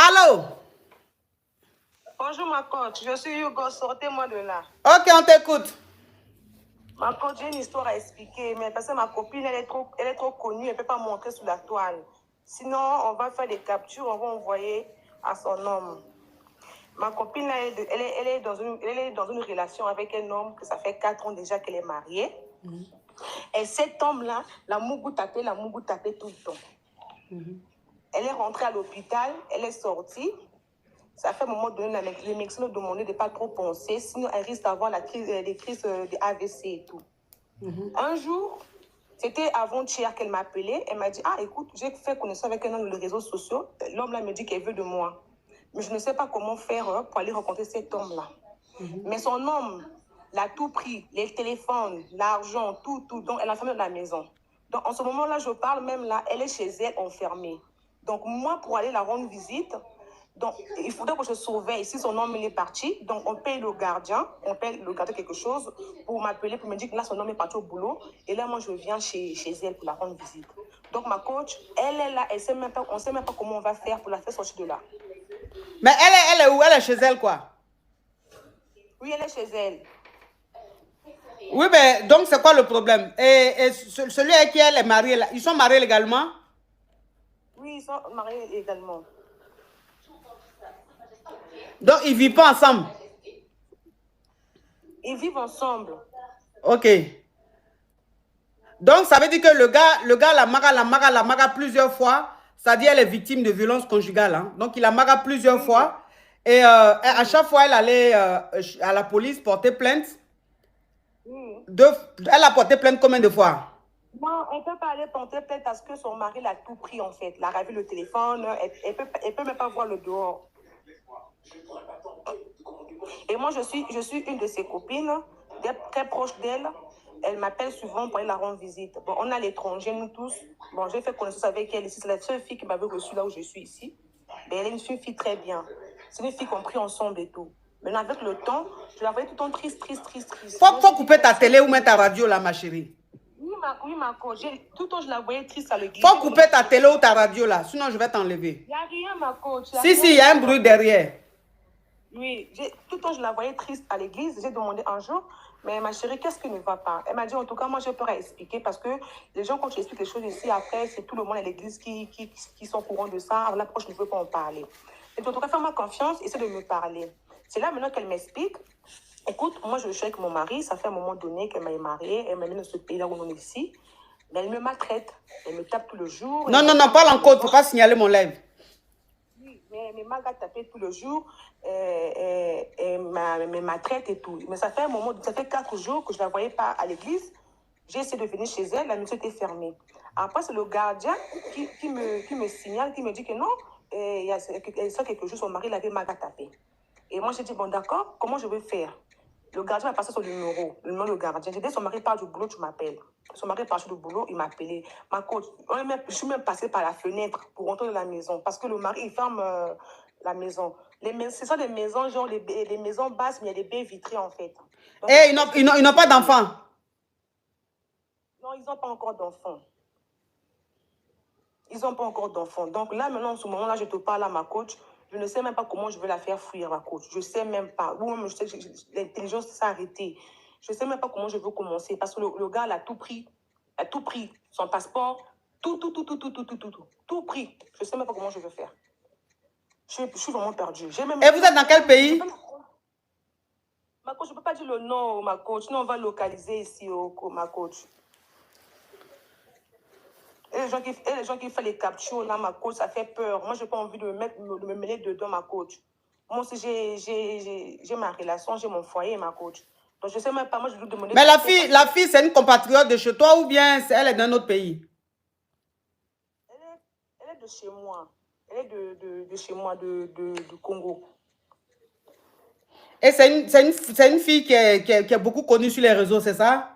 Allô? Bonjour ma coach, je suis Hugo, sortez-moi de là. Ok, on t'écoute. Ma coach, j'ai une histoire à expliquer, mais parce que ma copine, elle est trop connue, elle ne peut pas montrer sur la toile. Sinon, on va faire des captures, on va envoyer à son homme. Ma copine, là, elle est dans une relation avec un homme que ça fait 4 ans déjà qu'elle est mariée. Et cet homme-là, la mougou tapait tout le temps. Elle est rentrée à l'hôpital, elle est sortie. Ça fait un moment donné, les médecins nous demandaient de ne pas trop penser, sinon elle risque d'avoir des crises de AVC et tout. Un jour, c'était avant-hier qu'elle m'a appelé. Elle m'a dit, ah écoute, j'ai fait connaissance avec un homme sur les réseaux sociaux. L'homme là me dit qu'il veut de moi. Mais je ne sais pas comment faire pour aller rencontrer cet homme-là. Mais son homme l'a tout pris, les téléphones, l'argent, tout. Donc elle a fermé la maison. Donc en ce moment-là, je parle même là, elle est chez elle enfermée. Donc moi, pour aller la rendre visite, donc il faudrait que je surveille si son homme est parti. Donc on paye le gardien quelque chose pour m'appeler, pour me dire que là son homme est parti au boulot. Et là moi je viens chez elle pour la rendre visite. Donc ma coach, elle est là, on ne sait même pas comment on va faire pour la faire sortir de là. Mais elle est où? Elle est chez elle quoi? Oui, elle est chez elle. Oui, mais donc c'est quoi le problème? Et celui avec qui elle est mariée, là, ils sont mariés légalement? Oui, ils sont mariés également. Donc ils ne vivent pas ensemble? Ils vivent ensemble. Ok. Donc ça veut dire que le gars la maga plusieurs fois. C'est-à-dire elle est victime de violences conjugales. Hein? Donc il la maga plusieurs fois. Et à chaque fois, elle allait à la police porter plainte. Elle a porté plainte combien de fois? Non, on ne peut pas aller porter plainte parce que son mari l'a tout pris en fait. Elle a ravi le téléphone, elle peut même pas voir le dehors. Et moi, je suis une de ses copines, très proche d'elle. Elle m'appelle souvent pour aller la rendre visite. Bon, on a l'étranger, nous tous. Bon, j'ai fait connaissance avec elle ici. C'est la seule fille qui m'avait reçue là où je suis ici. Mais elle est une fille très bien. C'est une fille qu'on prie ensemble et tout. Maintenant, avec le temps, je la voyais tout le temps triste. Faut couper ta télé ou mettre ta radio là, ma chérie. Oui, ma coach. Tout le temps, je la voyais triste à l'église. Faut couper ta télé ou ta radio là, sinon je vais t'enlever. Il n'y a rien, ma coach. Si, il y a un bruit derrière. Oui, tout le temps, je la voyais triste à l'église. J'ai demandé un jour, mais ma chérie, qu'est-ce qui ne va pas? Elle m'a dit, en tout cas, moi, j'ai peur à expliquer parce que les gens, quand tu expliques les choses ici, après, c'est tout le monde à l'église qui sont au courant de ça. L'approche ne veut pas en parler. Et en tout cas, fais-moi confiance, essaie de me parler. C'est là maintenant qu'elle m'explique. Écoute, moi, je suis avec mon mari. Ça fait un moment donné qu'elle m'a mariée. Elle m'a mis dans ce pays là où on est ici. Mais elle me maltraite. Elle me tape tout le jour. Non, parle en code. Il ne faut pas signaler mon live. Oui, mais elle m'a tapé tout le jour. Elle me maltraite et tout. Mais ça fait un moment, ça fait 4 jours que je ne la voyais pas à l'église. J'ai essayé de venir chez elle. La maison était fermée. Après, c'est le gardien qui me signale, qui me dit que non, il y a quelque chose, son mari l'avait mal tapé. Et moi, j'ai dit, bon, d'accord, comment je vais faire? Le gardien m'a passé son numéro, le nom du gardien. J'ai dit, son mari part du boulot, tu m'appelles. Son mari part du boulot, il m'a appelé. Ma coach, je suis même passée par la fenêtre pour rentrer dans la maison. Parce que le mari, il ferme la maison. Ce sont des maisons, genre les maisons basses, mais il y a des baies vitrées, en fait. Et ils n'ont pas d'enfants? Non, ils n'ont pas encore d'enfants. Ils n'ont pas encore d'enfants. Donc là, maintenant, en ce moment-là, je te parle à ma coach. Je ne sais même pas comment je vais la faire fuir, ma coach. Je ne sais même pas. Ou même, je sais que l'intelligence s'est arrêtée. Je ne sais même pas comment je veux commencer. Parce que le gars, il a tout pris. Il a tout pris. Son passeport, tout pris. Je ne sais même pas comment je veux faire. Je suis vraiment perdue. Et vous êtes dans quel pays? Ma coach, je ne peux pas dire le nom, ma coach. Sinon, on va localiser ici, ma coach. Et les gens qui font les captures, là, ma coach, ça fait peur. Moi, je n'ai pas envie de me mêler dedans, ma coach. Moi aussi, j'ai ma relation, j'ai mon foyer, ma coach. Donc, je ne sais même pas, moi, je vais demander... Mais la fille, c'est une compatriote de chez toi ou bien elle est d'un autre pays? Elle est de chez moi. Elle est de chez moi, du Congo. Et c'est une fille qui est beaucoup connue sur les réseaux, c'est ça?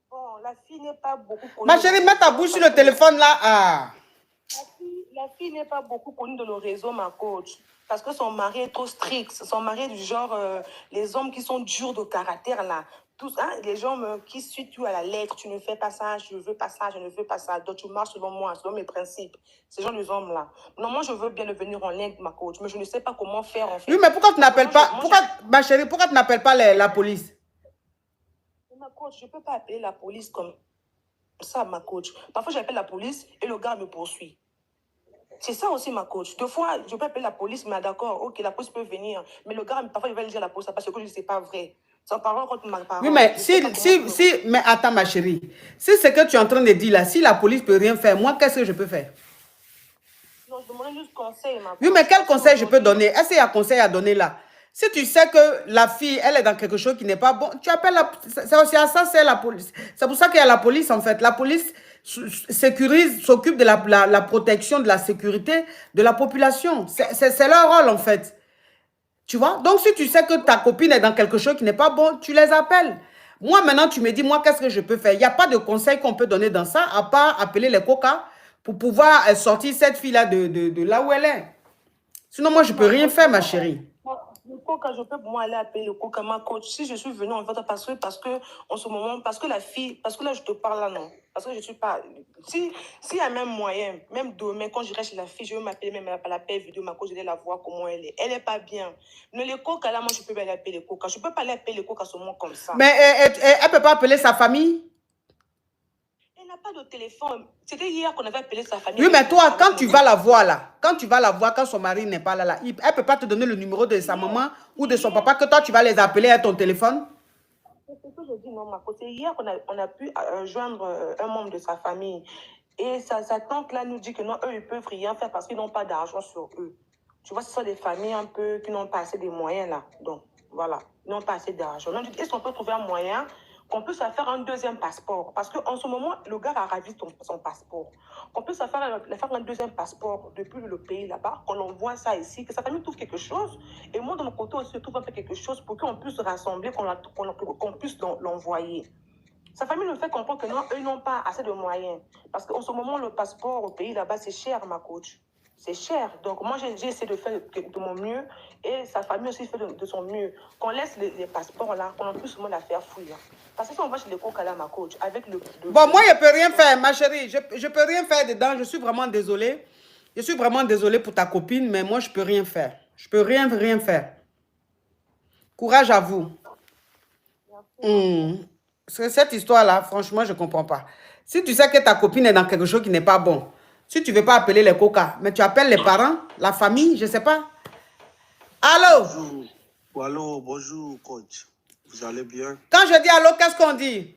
Bon, la fille n'est pas beaucoup connue. Ma chérie, mets ta bouche sur le téléphone là. Ah. La fille n'est pas beaucoup connue dans le réseau, ma coach. Parce que son mari est trop strict. Son mari est du genre, les hommes qui sont durs de caractère, là. tous, hein, les gens qui suivent tout à la lettre, tu ne fais pas ça, je ne veux pas ça, je ne veux pas ça. Donc, tu marches selon moi, selon mes principes. Ces gens, les hommes-là. Non, moi, je veux bien devenir en lien avec ma coach, mais je ne sais pas comment faire, en fait. Oui, mais pourquoi tu n'appelles pas, ma chérie, pourquoi tu n'appelles pas la police? Ma coach, je ne peux pas appeler la police comme ça, ma coach. Parfois, j'appelle la police et le gars me poursuit. C'est ça aussi, ma coach. Deux fois, je peux appeler la police, mais d'accord, ok, la police peut venir. Mais le gars, parfois, il va le dire à la police parce que je ne sais pas vrai. Son parole contre ma parole. Oui, mais mais attends, ma chérie. Si ce que tu es en train de dire là, si la police peut rien faire, moi, qu'est-ce que je peux faire? Non, je demandais juste conseil, ma coach. Oui, mais quel conseil je peux donner? Est-ce qu'il y a un conseil à donner là? Si tu sais que la fille, elle est dans quelque chose qui n'est pas bon, tu appelles la... C'est aussi à ça, c'est la police. C'est pour ça qu'il y a la police, en fait. La police sécurise, s'occupe de la protection, de la sécurité de la population. C'est leur rôle, en fait. Tu vois? Donc, si tu sais que ta copine est dans quelque chose qui n'est pas bon, tu les appelles. Moi, maintenant, tu me dis, moi, qu'est-ce que je peux faire? Il n'y a pas de conseil qu'on peut donner dans ça, à part appeler les coca pour pouvoir sortir cette fille-là de là où elle est. Sinon, moi, je ne peux rien faire, ma chérie. Le coca, je peux pour moi aller appeler le coca, ma coach. Si je suis venue en fait parce que en ce moment, parce que la fille, parce que là je te parle là, non. Parce que je suis pas. S'il y a même moyen, même demain, quand je reste chez la fille, je vais m'appeler même à la paix vidéo, ma coach, je vais la voir comment elle est. Elle n'est pas bien. Mais le coca là, moi je peux pas aller appeler le coca. Je peux pas aller appeler le coca seulement comme ça. Mais elle ne peut pas appeler sa famille? Elle n'a pas de téléphone. C'était hier qu'on avait appelé sa famille. Oui, mais toi, quand tu vas la voir là, quand son mari n'est pas là, elle ne peut pas te donner le numéro de sa maman ou de son papa, que toi, tu vas les appeler à ton téléphone? C'est ce que je dis, non, ma côté. Hier, on a pu joindre un membre de sa famille. Et sa tante là nous dit que non, eux, ils peuvent rien faire parce qu'ils n'ont pas d'argent sur eux. Tu vois, ce sont des familles un peu qui n'ont pas assez de moyens là. Donc, voilà, ils n'ont pas assez d'argent. Donc, est-ce qu'on peut trouver un moyen qu'on puisse faire un deuxième passeport? Parce qu'en ce moment, le gars a ravi son passeport. Qu'on puisse faire un deuxième passeport depuis le pays là-bas, qu'on envoie ça ici, que sa famille trouve quelque chose. Et moi, de mon côté aussi, je trouve un peu quelque chose pour qu'on puisse rassembler, qu'on puisse l'envoyer. Sa famille me fait comprendre que non, eux n'ont pas assez de moyens. Parce qu'en ce moment, le passeport au pays là-bas, c'est cher, ma coach. C'est cher. Donc, moi, j'ai essayé de faire de mon mieux. Et sa famille aussi fait de son mieux. Qu'on laisse les passeports là, qu'on puisse seulement la faire fouiller. Parce que si on va chez les coca là, ma coach, avec Bon, moi, je ne peux rien faire, ma chérie. Je ne peux rien faire dedans. Je suis vraiment désolée. Je suis vraiment désolée pour ta copine, mais moi, je ne peux rien faire. Je ne peux rien faire. Courage à vous. Cette histoire-là, franchement, je ne comprends pas. Si tu sais que ta copine est dans quelque chose qui n'est pas bon, si tu ne veux pas appeler les coca, mais tu appelles les parents, la famille, je ne sais pas. Allô? Bonjour. Allô, bonjour, coach. Vous allez bien? Quand je dis allô, qu'est-ce qu'on dit?